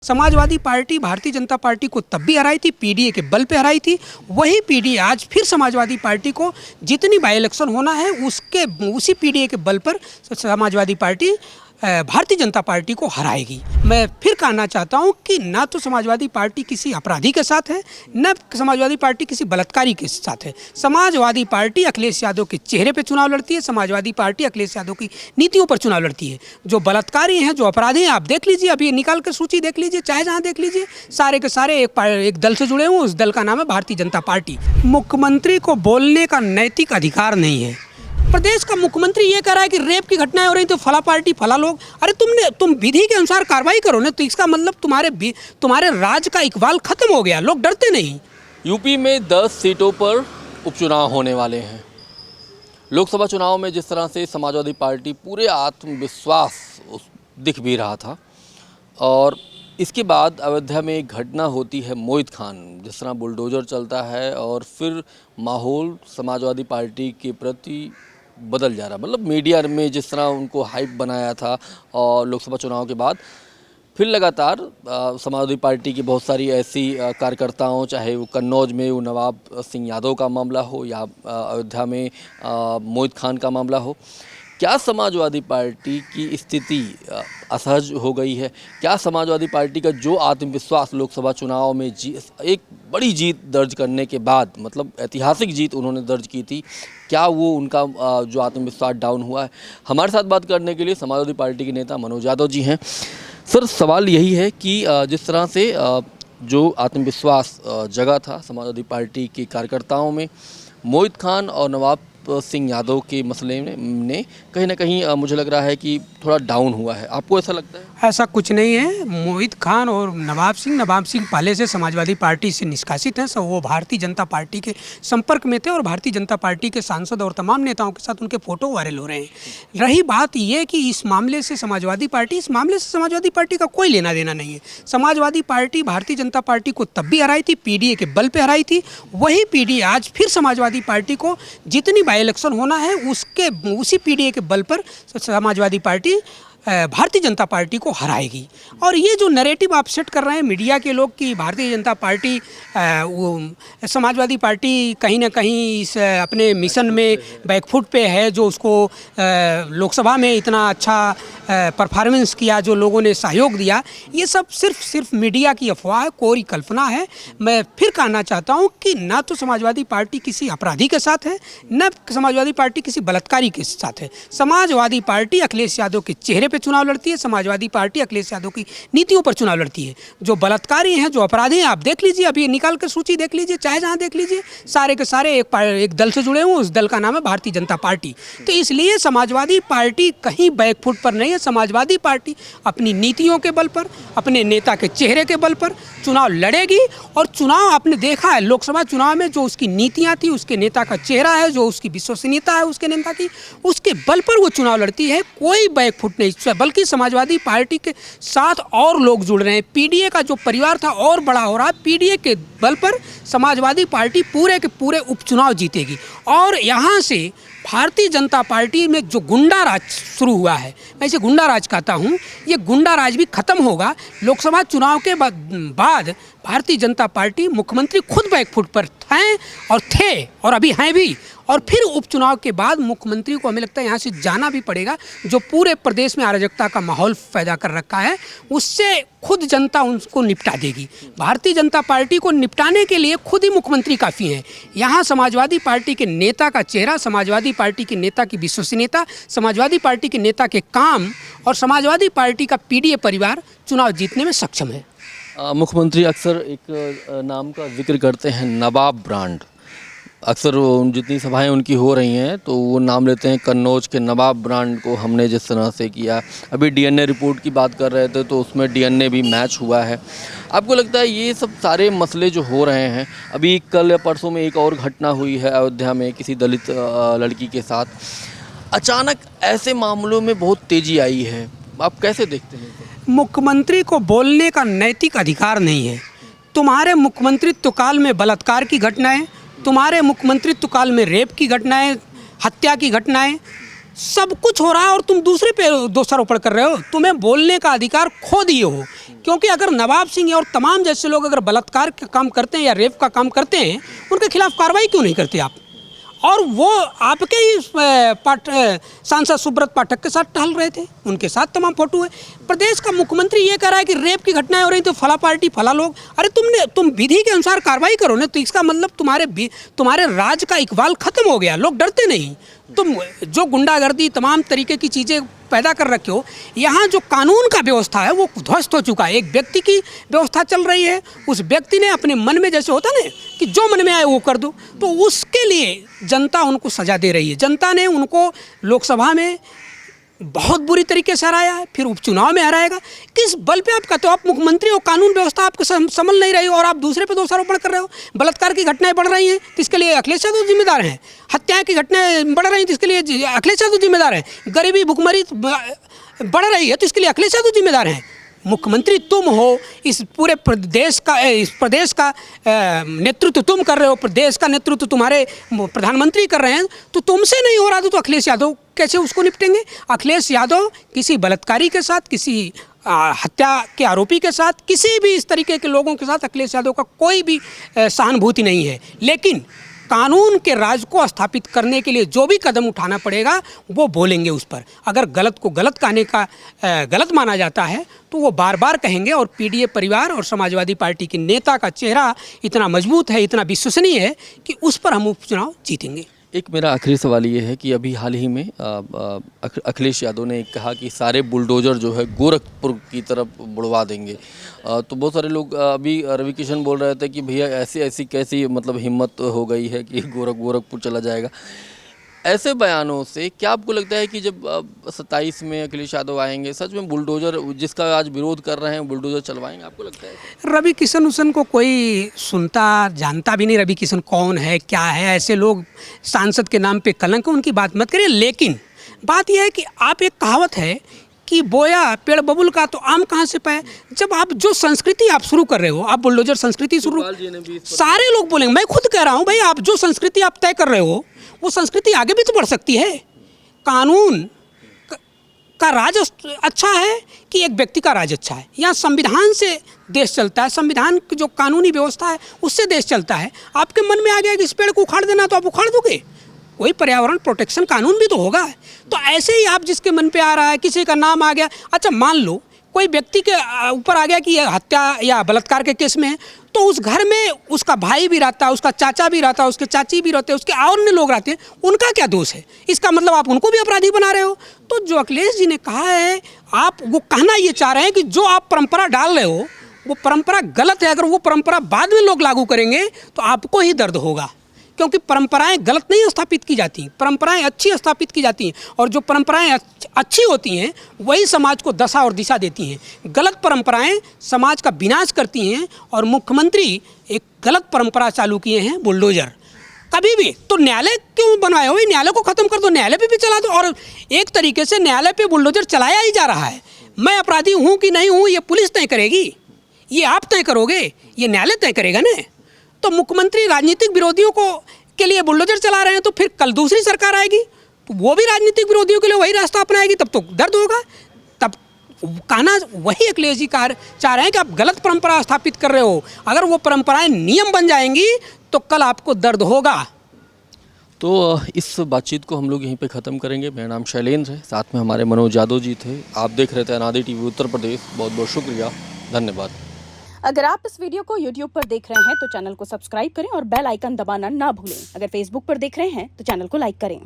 Samajwadi party Bharatiya Janata party को तब भी हराई थी, पीडीए के बल पे हराई थी। वही पीडीए आज फिर समाजवादी पार्टी को जितनी बाई इलेक्शन होना है उसी पीडीए के बल पर समाजवादी पार्टी भारतीय जनता पार्टी को हराएगी। मैं फिर कहना चाहता हूं कि ना तो समाजवादी पार्टी किसी अपराधी के साथ है, न समाजवादी पार्टी किसी बलात्कारी के साथ है। समाजवादी पार्टी अखिलेश यादव के चेहरे पे चुनाव लड़ती है। समाजवादी पार्टी अखिलेश यादव की नीतियों पर चुनाव लड़ती है। जो बलात्कारी हैं, जो अपराधी हैं, आप देख लीजिए, अभी निकाल कर सूची देख लीजिए, चाहे जहाँ देख लीजिए, सारे के सारे एक दल से जुड़े हुए। उस दल का नाम है भारतीय जनता पार्टी। मुख्यमंत्री को बोलने का नैतिक अधिकार नहीं है। प्रदेश का मुख्यमंत्री ये कह रहा है कि रेप की घटनाएं हो रही तो फला पार्टी फला लोग, अरे तुम विधि के अनुसार कार्रवाई करो ना। तो इसका मतलब तुम्हारे राज का इकबाल खत्म हो गया, लोग डरते नहीं। यूपी में 10 सीटों पर उपचुनाव होने वाले हैं। लोकसभा चुनाव में जिस तरह से समाजवादी पार्टी पूरे आत्मविश्वास दिख भी रहा था, और इसके बाद अयोध्या में एक घटना होती है मोहित खान, जिस तरह बुलडोजर चलता है और फिर माहौल समाजवादी पार्टी के प्रति बदल जा रहा। मतलब मीडिया में जिस तरह उनको हाइप बनाया था, और लोकसभा चुनाव के बाद फिर लगातार समाजवादी पार्टी की बहुत सारी ऐसी कार्यकर्ताओं, चाहे वो कन्नौज में वो नवाब सिंह यादव का मामला हो या अयोध्या में मोहित खान का मामला हो, क्या समाजवादी पार्टी की स्थिति असहज हो गई है? क्या समाजवादी पार्टी का जो आत्मविश्वास लोकसभा चुनाव में एक बड़ी जीत दर्ज करने के बाद, मतलब ऐतिहासिक जीत उन्होंने दर्ज की थी, क्या वो उनका जो आत्मविश्वास डाउन हुआ है? हमारे साथ बात करने के लिए समाजवादी पार्टी के नेता मनोज यादव जी हैं। सर, सवाल यही है कि जिस तरह से जो आत्मविश्वास जगा था समाजवादी पार्टी के कार्यकर्ताओं में, मोहित खान और नवाब सिंह यादव के मसले ने कहीं ना कहीं मुझे लग रहा है कि थोड़ा डाउन हुआ है। आपको ऐसा लगता है? ऐसा कुछ नहीं है। मोहित खान और नवाब सिंह पहले से समाजवादी पार्टी से निष्कासित हैं। सब वो भारतीय जनता पार्टी के संपर्क में थे और भारतीय जनता पार्टी के सांसद और तमाम नेताओं के साथ उनके फोटो वायरल हो रहे हैं। रही बात ये कि इस मामले से समाजवादी पार्टी का कोई लेना देना नहीं है। समाजवादी पार्टी भारतीय जनता पार्टी को तब भी हराई थी, पीडीए के बल पे हराई थी। वही पीडीए आज फिर समाजवादी पार्टी को जितनी बाई इलेक्शन होना है उसी पीडीए के बल पर समाजवादी पार्टी भारतीय जनता पार्टी को हराएगी। और ये जो नैरेटिव आप सेट कर रहे हैं मीडिया के लोग कि भारतीय जनता पार्टी समाजवादी पार्टी कहीं ना कहीं इस अपने मिशन में बैकफुट पे है, जो उसको लोकसभा में इतना अच्छा परफॉर्मेंस किया, जो लोगों ने सहयोग दिया, ये सब सिर्फ मीडिया की अफवाह है, कोरी कल्पना है। मैं फिर कहना चाहता हूँ कि ना तो समाजवादी पार्टी किसी अपराधी के साथ है, न समाजवादी पार्टी किसी बलात्कारी के साथ है। समाजवादी पार्टी अखिलेश यादव के चेहरे पे चुनाव लड़ती है। समाजवादी पार्टी अखिलेश यादव की नीतियों पर चुनाव लड़ती है। जो बलात्कारी हैं, जो अपराधी हैं, आप देख लीजिए, अभी निकाल कर सूची देख लीजिए, चाहे जहाँ देख लीजिए, सारे के सारे एक दल से जुड़े हुए। उस दल का नाम है भारतीय जनता पार्टी। तो इसलिए समाजवादी पार्टी कहीं बैकफुट पर नहीं है। समाजवादी पार्टी अपनी नीतियों के बल पर, अपने नेता के चेहरे के बल पर चुनाव लड़ेगी। और चुनाव आपने देखा है, लोकसभा चुनाव में जो उसकी नीतियाँ थी, उसके नेता का चेहरा है, जो उसकी विश्वसनीयता है उसके नेता की, उसके बल पर वो चुनाव लड़ती है। कोई बैकफुट नहीं, बल्कि समाजवादी पार्टी के साथ और लोग जुड़ रहे हैं। पीडीए का जो परिवार था और बड़ा हो रहा है। पीडीए के बल पर समाजवादी पार्टी पूरे के पूरे उपचुनाव जीतेगी। और यहाँ से भारतीय जनता पार्टी में जो गुंडा राज शुरू हुआ है, मैं इसे गुंडा राज कहता हूँ, ये गुंडा राज भी खत्म होगा। लोकसभा चुनाव के बाद भारतीय जनता पार्टी मुख्यमंत्री खुद बैकफुट पर हैं और थे और अभी हैं भी। और फिर उपचुनाव के बाद मुख्यमंत्री को हमें लगता है यहाँ से जाना भी पड़ेगा। जो पूरे प्रदेश में अराजकता का माहौल पैदा कर रखा है, उससे खुद जनता उनको निपटा देगी। भारतीय जनता पार्टी को निपटाने के लिए खुद ही मुख्यमंत्री काफ़ी हैं। यहाँ समाजवादी पार्टी के नेता का चेहरा, समाजवादी पार्टी के नेता की विश्वसनीयता, समाजवादी पार्टी के नेता के काम और समाजवादी पार्टी का पीडीए परिवार चुनाव जीतने में सक्षम है। मुख्यमंत्री अक्सर एक नाम का जिक्र करते हैं, नवाब ब्रांड। अक्सर जितनी सभाएं उनकी हो रही हैं तो वो नाम लेते हैं कन्नौज के नवाब ब्रांड को हमने जिस तरह से किया। अभी डीएनए रिपोर्ट की बात कर रहे थे तो उसमें डीएनए भी मैच हुआ है। आपको लगता है ये सब सारे मसले जो हो रहे हैं, अभी कल या परसों में एक और घटना हुई है अयोध्या में किसी दलित लड़की के साथ, अचानक ऐसे मामलों में बहुत तेज़ी आई है, आप कैसे देखते हैं? मुख्यमंत्री को बोलने का नैतिक अधिकार नहीं है। तुम्हारे मुख्यमंत्रित्व काल में बलात्कार की घटनाएं, तुम्हारे मुख्यमंत्रित्व काल में रेप की घटनाएं, हत्या की घटनाएं, सब कुछ हो रहा है और तुम दूसरे पे दोषारोपण कर रहे हो। तुम्हें बोलने का अधिकार खो दिए हो। क्योंकि अगर नवाब सिंह और तमाम जैसे लोग अगर बलात्कार का काम करते हैं या रेप का काम करते हैं, उनके खिलाफ कार्रवाई क्यों नहीं करते आप? और वो आपके ही सांसद सुब्रत पाठक के साथ टहल रहे थे, उनके साथ तमाम फोटो है। प्रदेश का मुख्यमंत्री ये कह रहा है कि रेप की घटनाएं हो रही तो फला पार्टी फला लोग। अरे तुम विधि के अनुसार कार्रवाई करो ना, तो इसका मतलब तुम्हारे राज का इकबाल खत्म हो गया, लोग डरते नहीं। तुम जो गुंडागर्दी तमाम तरीके की चीज़ें पैदा कर रखे हो, यहाँ जो कानून का व्यवस्था है वो ध्वस्त हो चुका है। एक व्यक्ति की व्यवस्था चल रही है, उस व्यक्ति ने अपने मन में जैसे होता ना कि जो मन में आए वो कर दो, तो उसके लिए जनता उनको सजा दे रही है। जनता ने उनको लोकसभा में बहुत बुरी तरीके से हराया है, फिर उपचुनाव में हराएगा। किस बल पे आप कहते हो? आप मुख्यमंत्री हो, कानून व्यवस्था आपको संभल नहीं रही हो और आप दूसरे पे दोषारोपण कर रहे हो। बलात्कार की घटनाएं बढ़ रही हैं तो इसके लिए अखिलेश यादव जिम्मेदार हैं। हत्याएं की घटनाएं बढ़ रही हैं तो इसके लिए अखिलेश यादव जिम्मेदार हैं। गरीबी भुखमरी बढ़ रही है तो इसके लिए अखिलेश यादव जिम्मेदार हैं। मुख्यमंत्री तुम हो, इस पूरे प्रदेश का नेतृत्व तुम कर रहे हो, प्रदेश का नेतृत्व तुम्हारे प्रधानमंत्री कर रहे हैं, तो तुमसे नहीं हो रहा तो अखिलेश यादव कैसे उसको निपटेंगे? अखिलेश यादव किसी बलात्कारी के साथ, किसी हत्या के आरोपी के साथ, किसी भी इस तरीके के लोगों के साथ अखिलेश यादव का कोई भी सहानुभूति नहीं है। लेकिन कानून के राज को स्थापित करने के लिए जो भी कदम उठाना पड़ेगा वो बोलेंगे उस पर। अगर गलत को गलत कहने का गलत माना जाता है तो वो बार बार कहेंगे। और पीडीए परिवार और समाजवादी पार्टी के नेता का चेहरा इतना मजबूत है, इतना विश्वसनीय है कि उस पर हम उपचुनाव जीतेंगे। एक मेरा आखिरी सवाल ये है कि अभी हाल ही में अखिलेश यादव ने कहा कि सारे बुलडोजर जो है गोरखपुर की तरफ बुड़वा देंगे। तो बहुत सारे लोग अभी रवि किशन बोल रहे थे कि भैया ऐसी कैसी मतलब हिम्मत हो गई है कि गोरखपुर चला जाएगा। ऐसे बयानों से क्या आपको लगता है कि जब 27 में अखिलेश यादव आएंगे, सच में बुलडोजर जिसका आज विरोध कर रहे हैं बुलडोजर चलवाएंगे? आपको लगता है? रवि किशन उसन को कोई सुनता जानता भी नहीं, रवि किशन कौन है क्या है। ऐसे लोग सांसद के नाम पे कलंक, उनकी बात मत करिए। लेकिन बात यह है कि आप, एक कहावत है कि बोया पेड़ बबुल का तो आम कहाँ से पाए। जब आप जो संस्कृति आप शुरू कर रहे हो, आप बुलडोजर संस्कृति शुरू, सारे लोग बोलेंगे, मैं खुद कह रहा हूँ भाई, आप जो संस्कृति आप तय कर रहे हो वो संस्कृति आगे भी तो बढ़ सकती है। कानून का राज अच्छा है कि एक व्यक्ति का राज अच्छा है? यहाँ संविधान से देश चलता है, संविधान की जो कानूनी व्यवस्था है उससे देश चलता है। आपके मन में आ गया कि इस पेड़ को उखाड़ देना, तो आप उखाड़ दोगे? कोई पर्यावरण प्रोटेक्शन कानून भी तो होगा। तो ऐसे ही आप जिसके मन पे आ रहा है, किसी का नाम आ गया, अच्छा मान लो कोई व्यक्ति के ऊपर आ गया कि ये हत्या या बलात्कार के केस में है, तो उस घर में उसका भाई भी रहता है, उसका चाचा भी रहता है, उसके चाची भी रहते हैं, उसके और अन्य लोग रहते हैं, उनका क्या दोष है? इसका मतलब आप उनको भी अपराधी बना रहे हो। तो जो अखिलेश जी ने कहा है, आप वो कहना ये चाह रहे हैं कि जो आप परंपरा डाल रहे हो वो परंपरा गलत है। अगर वो परंपरा बाद में लोग लागू करेंगे तो आपको ही दर्द होगा, क्योंकि परंपराएं गलत नहीं स्थापित की जाती, परंपराएं अच्छी स्थापित की जाती हैं। और जो परंपराएं अच्छी होती हैं वही समाज को दशा और दिशा देती हैं। गलत परंपराएं समाज का विनाश करती हैं। और मुख्यमंत्री एक गलत परंपरा चालू किए हैं, बुलडोजर। कभी भी तो न्यायालय क्यों बनवाए हो? न्यायालय को ख़त्म कर दो, न्यायालय पे भी चला दो। और एक तरीके से न्यायालय पे बुलडोजर चलाया ही जा रहा है। मैं अपराधी हूँ कि नहीं हूँ ये पुलिस तय करेगी, ये आप तय करोगे, ये न्यायालय तय करेगा ना। तो मुख्यमंत्री राजनीतिक विरोधियों के लिए बुलडोजर चला रहे हैं, तो फिर कल दूसरी सरकार आएगी तो वो भी राजनीतिक विरोधियों के लिए वही रास्ता अपनाएगी, तब तो दर्द होगा। तब कहना वही अखिलेश जी चाह रहे हैं कि आप गलत परंपरा स्थापित कर रहे हो। अगर वो परंपराएं नियम बन जाएंगी तो कल आपको दर्द होगा। तो इस बातचीत को हम लोग यहीं पे ख़त्म करेंगे। मेरा नाम शैलेंद्र है, साथ में हमारे मनोज यादव जी थे। आप देख रहे थे अनादि टीवी उत्तर प्रदेश। बहुत बहुत शुक्रिया, धन्यवाद। अगर आप इस वीडियो को YouTube पर देख रहे हैं तो चैनल को सब्सक्राइब करें और बेल आइकन दबाना ना भूलें। अगर Facebook पर देख रहे हैं तो चैनल को लाइक करें।